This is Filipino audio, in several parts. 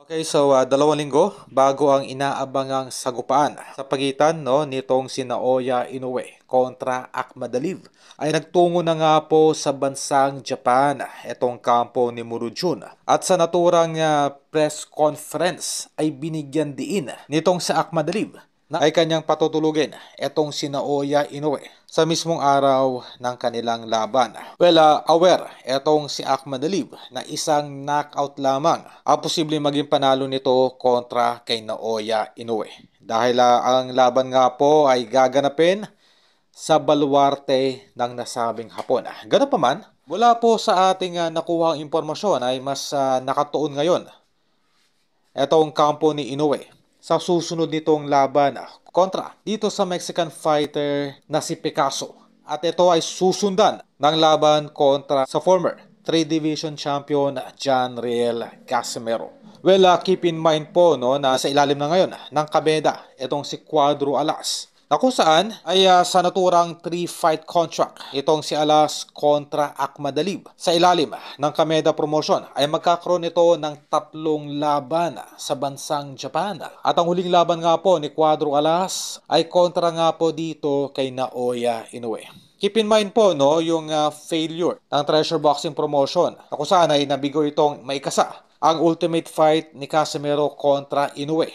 Okay, so 2 linggo bago ang inaabangang sagupaan sa pagitan nitong si Naoya Inoue kontra Akhmadaliev ay nagtungo na nga po sa bansang Japan itong kampo ni Muruджун. At sa naturang press conference ay binigyan diin nitong si Akhmadaliev na ay kanyang patutulugin etong si Naoya Inoue sa mismong araw ng kanilang laban. Well, aware etong si Akhmadaliev na isang knockout lamang ang posibleng maging panalo nito kontra kay Naoya Inoue. Dahil ang laban nga po ay gaganapin sa baluarte ng nasabing hapon. Ganun pa man, mula po sa ating nakuhang impormasyon ay mas nakatuon ngayon etong kampo ni Inoue sa susunod nitong laban kontra dito sa Mexican fighter na si Picasso. At ito ay susundan ng laban kontra sa former 3 Division Champion John Riel Casimero. Well, keep in mind po na sa ilalim na ngayon ng kabeda itong si Cuadro Alas, na kung saan ay sa naturang 3-fight contract itong si Alas kontra Akhmadaliev sa ilalim ng Kameda Promotion ay magkakaroon ito ng 3 laban sa bansang Japan. At ang huling laban nga po ni Cuadro Alas ay kontra nga po dito kay Naoya Inoue. Keep in mind po yung failure ng Treasure Boxing Promotion na kung saan ay nabigo itong maikasa ang ultimate fight ni Casimero kontra Inoue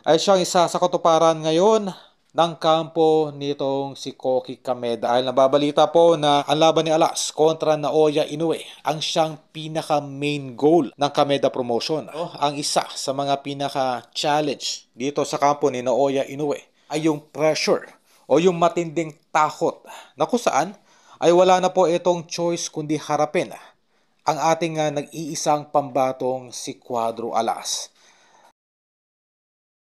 ay siyang isa sa katuparan ngayon ng kampo nitong si Koki Kameda. Dahil nababalita po na ang laban ni Alas kontra Naoya Inoue ang siyang pinaka-main goal ng Kameda Promotion. Ang isa sa mga pinaka-challenge dito sa kampo ni Naoya Inoue ay yung pressure o yung matinding takot na kung saan ay wala na po itong choice kundi harapin ang ating nag-iisang pambatong si Cuadro Alas.